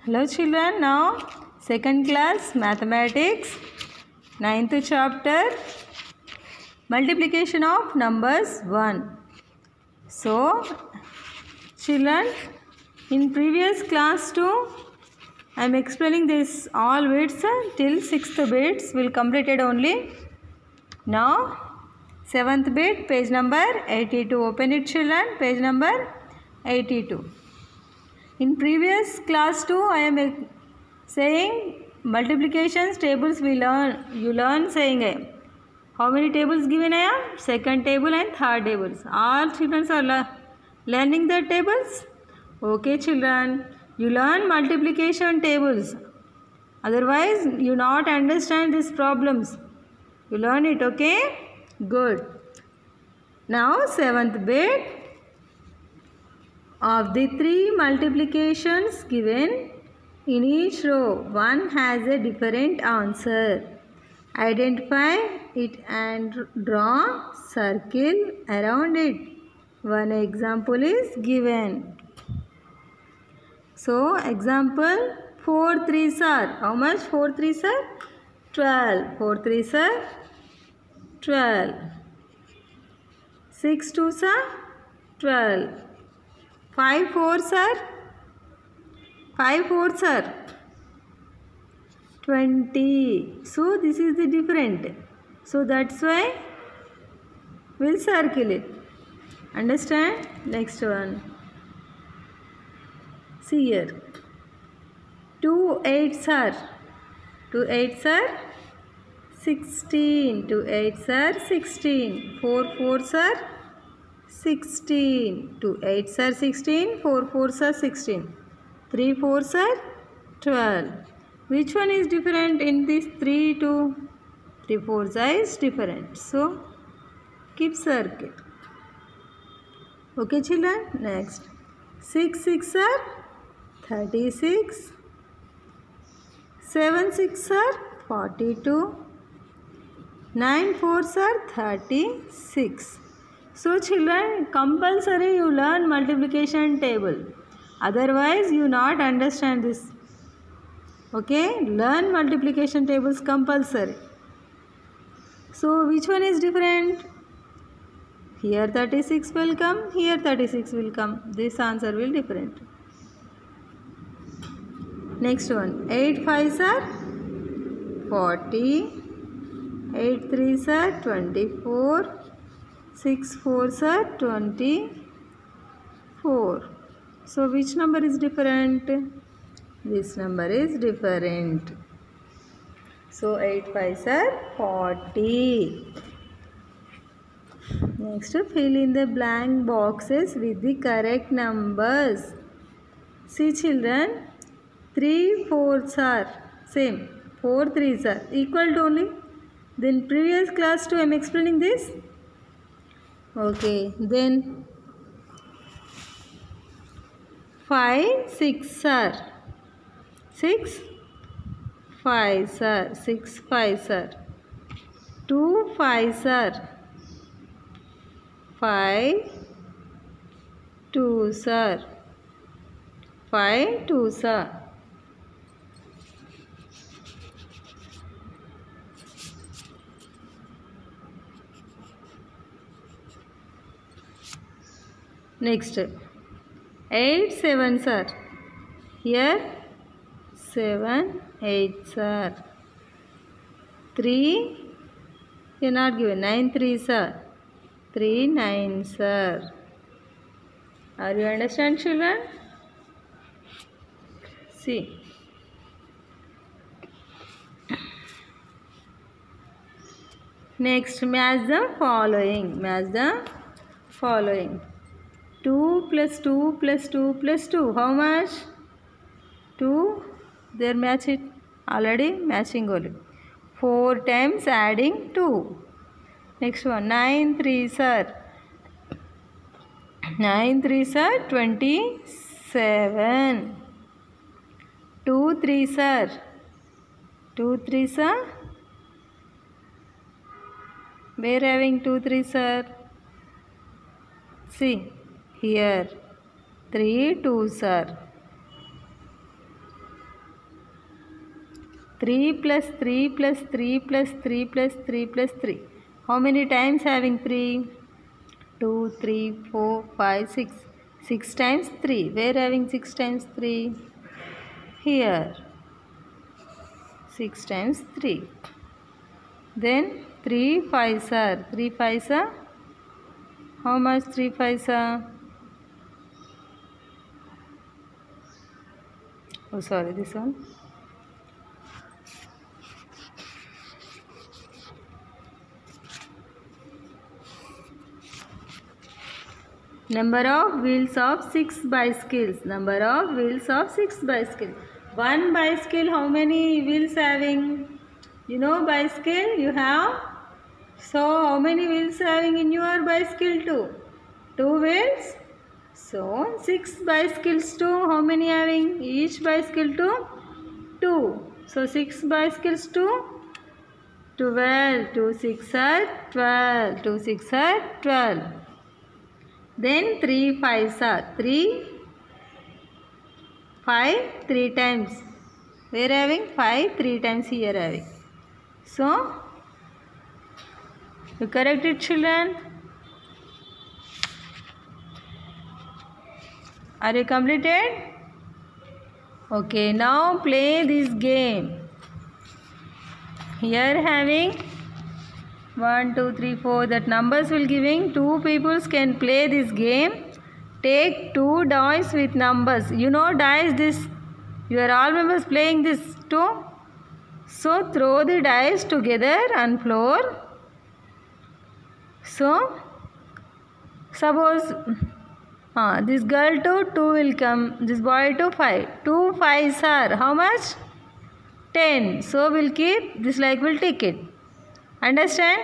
Hello children, now second class mathematics, 9th chapter, multiplication of numbers 1. So children, in previous class 2, I am explaining this all bits till 6th bits will completed only. Now 7th bit, page number 82. Open it children, page number 82. In previous class 2, I am saying multiplications tables we learn. You learn saying how many tables given I am? Second table and third tables. All children are learning the tables. Okay children, you learn multiplication tables. Otherwise, you not understand these problems. You learn it, okay? Good. Now 7th bit. Of the 3 multiplications given in each row, one has a different answer. Identify it and draw circle around it. One example is given. So, example 4 3s are, how much 4 3s are? 12. 4 3s are 12. 6 2s are 12. 5 4s are 20. So this is the different. So that's why we'll circle it. Understand? Next one. See here. 2 8s are 16. 2 8s are 16. 4 4s are 16. 2 8s are 16. 4 4s are 16. 3 4s are 12. Which one is different in this 3 to 3 4s is different. So keep circle. Okay children. Next. 6 6 are 36. 7 6 are 42. 9 4s are 36. So children, compulsory you learn multiplication table. Otherwise you not understand this. Okay, learn multiplication tables compulsory. So which one is different? Here 36 will come, here 36 will come. This answer will different. Next one, 8 5s are 40. 8 3s are 24. 6 4s are 24. So which number is different? This number is different. So 8 5s are 40. Next, fill in the blank boxes with the correct numbers. See children, 3 4s are same. 4 3s are equal to only. Then previous class 2 I am explaining this. Okay, then 5 6 are 6 5s are 6 5s are 2 5s are 5 2s are 5 2s are. Next, 8 7s are here 7 8s are 3 you not given 9 3s are 3 9s are. Are you understand children? See. Next, match the following. Match the following. 2 plus 2 plus 2 plus 2. How much? 2. There match it. Already matching only. 4 times adding 2. Next one. 9 3s are 27. 2 3s are 2 where having 2 3s are? See here 3 2s are 3 plus 3 plus 3 plus 3 plus 3 plus 3. How many times having 3? 2, 3, 4, 5, 6. 6 times 3. Where having 6 times 3? Here. 6 times 3. Then 3 5s are. 3 5s are. How much 3 5s are? Oh, sorry, this one. Number of wheels of 6 bicycles. Number of wheels of 6 bicycles. One bicycle, how many wheels having? You know bicycle you have. So how many wheels having in your bicycle? 2. 2 wheels. So 6 bicycles too. How many having? Each bicycle too? 2. So 6 bicycles too? 12. 2 6 are 12. 2 6 are 12. Then 3 5s are 3. 5 3 times. We are having 5 3 times here having. So you correct it, children. Are you completed? Okay, now play this game. Here having 1, 2, 3, 4. That numbers will giving. 2 people can play this game. Take 2 dice with numbers. You know dice this. You are all members playing this too. So throw the dice together on floor. So suppose this girl to 2 will come. This boy to 5. 2 5s are how much? 10. So we'll keep this like we'll take it. Understand?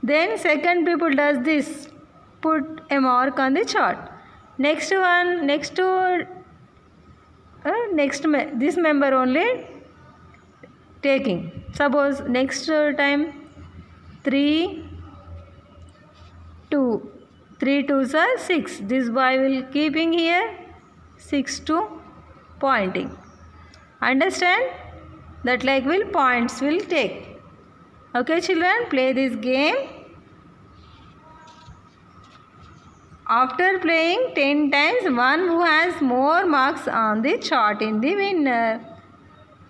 Then second people does this. Put a mark on the chart. Next one, next to this member only taking. Suppose next time 3 2. 3 2s are 6. This boy will keeping here 6 2 pointing. Understand? That like will points will take. Okay, children, play this game. After playing 10 times, one who has more marks on the chart in the winner.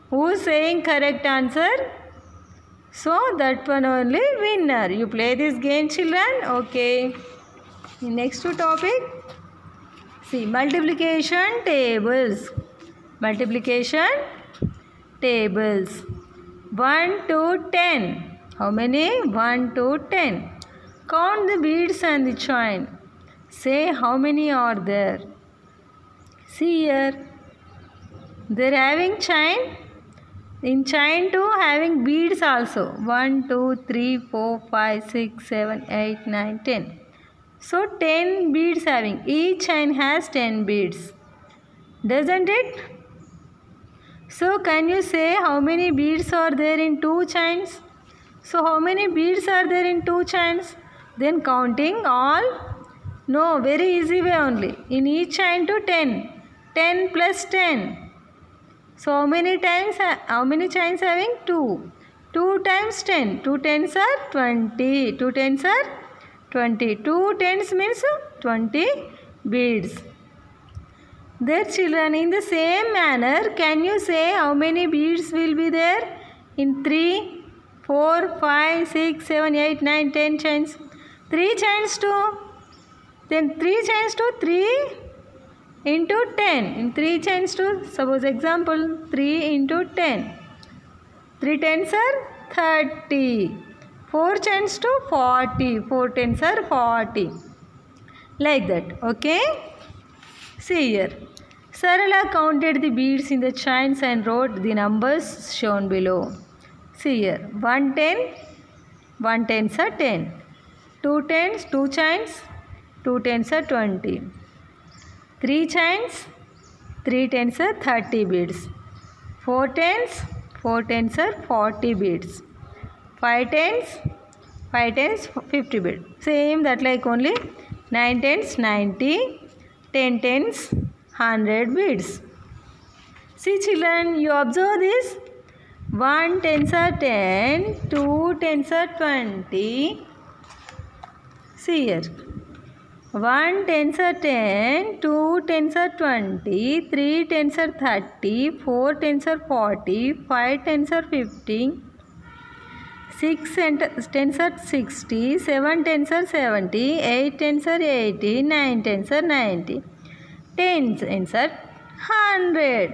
Who is saying correct answer? So that one only winner. You play this game, children. Okay. Next topic. See, multiplication tables. Multiplication tables. 1 to 10. How many? 1 to 10. Count the beads and the chain. Say how many are there. See here. They are having chain. In chain too having beads also. 1, 2, 3, 4, 5, 6, 7, 8, 9, 10. So 10 beads having. Each chain has 10 beads. Doesn't it? So can you say how many beads are there in 2 chains? So how many beads are there in 2 chains? Then counting all. No, very easy way only. In each chain to 10. 10 plus 10. So how many chains having? 2. 2 times 10. 2 tens are 20. 2 tens are 20. 2 tens means 20 beads. There, children, in the same manner, can you say how many beads will be there? In 3, 4, 5, 6, 7, 8, 9, 10 chains. 3 chains to. Then 3 chains to 3 into 10. In 3 chains to, suppose example, 3 into 10. 3 tens are 30. 4 chains to 40. 4 tens are 40. Like that. Okay? See here. Sarala counted the beads in the chains and wrote the numbers shown below. See here. 1 10. 1 tens are 10. 2 tens, 2 chains. 2 tens are 20. 3 chains. 3 tens are 30 beads. 4 tens. 4 tens are 40 beads. 5 tens. 5 tens 50 beads. Same that like only 9 tens 90. 10 tens 100 beads. See, children, you observe this. 1 tens are 10, 2 tens are 20. See here. 1 tens are 10, 2 tens are 20, 3 tens are 30, 4 tens are 40, 5 tens are 50, 6 tens are 60, 7 tens are 70, 8 tens are 80, 9 tens are 90, 10 tens are 100.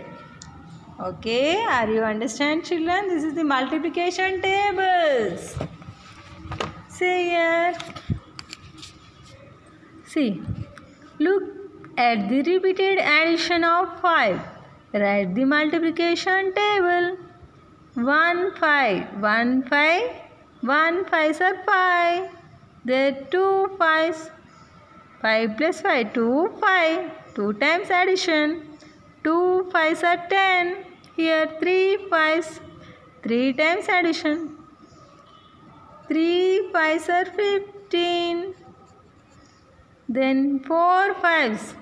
Okay, are you understand, children? This is the multiplication tables. See here. See, look at the repeated addition of 5. Write the multiplication table. 1 5, 1 5, 1 5s are 5. There 2 5s. 5 plus 5, 2 5. 2 times addition. 2 5s are 10. Here 3 5s. 3 times addition. 3 5s are 15. Then 4 5s.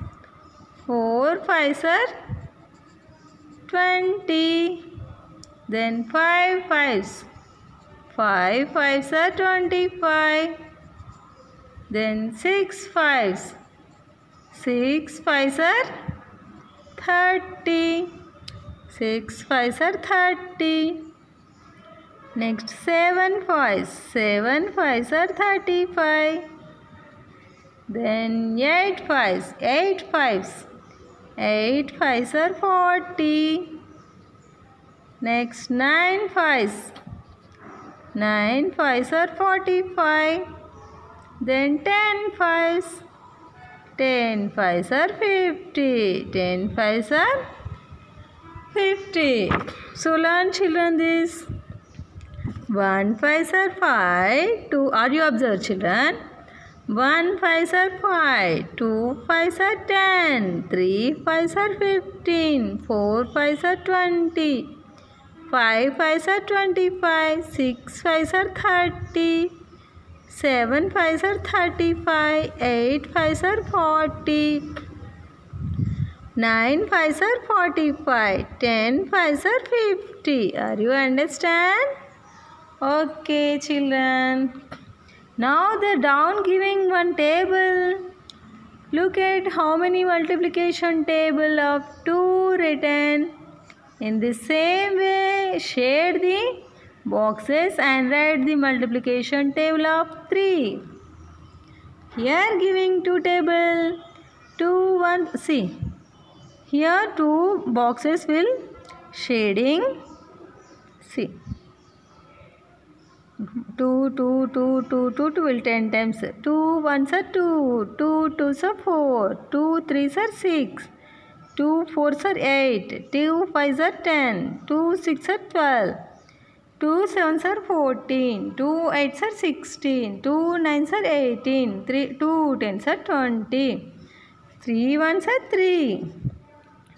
4 5s are 20. Then 5 5s. 5 5s are 25. Then 6 5s. 6 5s are 30. 6 5s are 30. Next 7 5s. 7 5s are 35. Then 8 5s. 8 5s. 8 5s are 40. Next 9 5s. 9 5s are 45. Then 10 5s. 10 5s are 50. 10 5s are 50. So learn, children, this. 1 5s are 5. 2. Are you observe, children? 1 5s are 5. 2 5s are 10. 3 5s are 15. 4 5s are 20. 5 5s are 25. 6 5s are 30. 7 5s are 35. 8 5s are 40. 9 5s are 45. 10 5s are 50. Are you understand? Okay, children. Now the down giving one table. Look at how many multiplication table of 2 written. In the same way, shade the boxes and write the multiplication table of 3. Here giving 2 table. 2 1. See. Here 2 boxes will shading. See. 2 2 2 2 2 2 will 10 times. 2 1s are 2. 2 2s are 4. 2 3s are 6. 2 4s are 8. 2 5s are 10. 2 6 are 12. 2 7s are 14. 2 8s are 16. 2 9s are 18. 2 10s are 20. 3 1s are 3.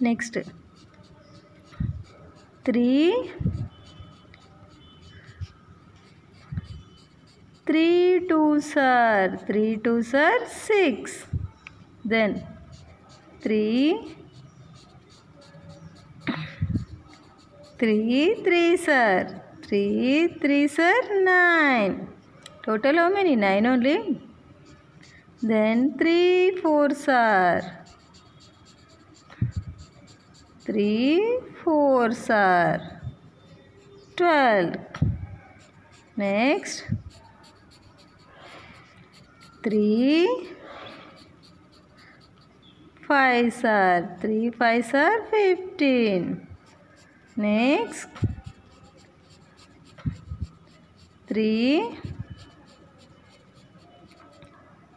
Next. 3 2s are 6. Then 3 3s are 9. Total how many? 9 only. Then 3 4s are 12. Next 3 5s are 15. Next 3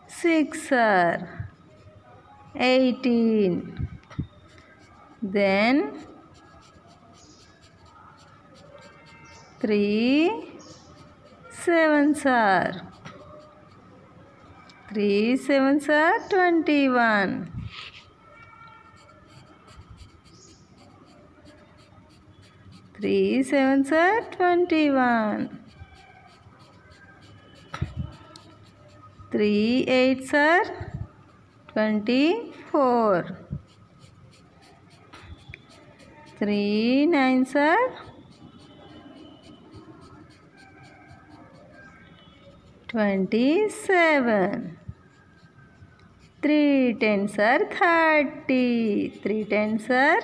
6 are 18. Then 3 7s are 21. 3 7s are 21. 3 8s are 24. 3 9s are 27. 3 tens are 30. 3 tens are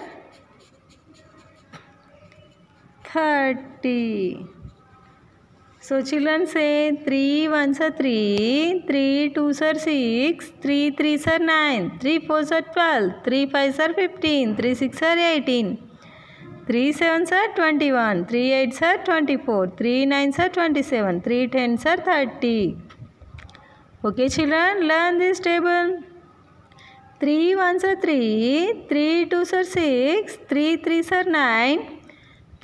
30. So children say 3 ones are 3, 3 twos are 6, 3 threes are 9, 3 fours are 12, 3 fives are 15, 3 six are 18, 3 sevens are 21, 3 eights are 24, 3 nines are 27, 3 tens are 30. Okay children, learn this table. 3 ones are 3, 3 twos are 6, 3 threes are 9,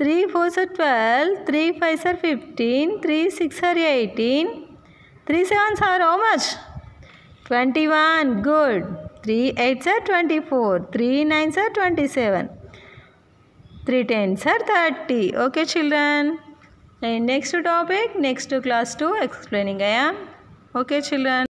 3 fours are 12, 3 fives are 15, 3 six are 18, 3 sevens are how much? 21. Good. 3 eights are 24, 3 nines are 27, 3 tens are 30. Okay children. And next topic, next class 2 explaining I am. Okay children.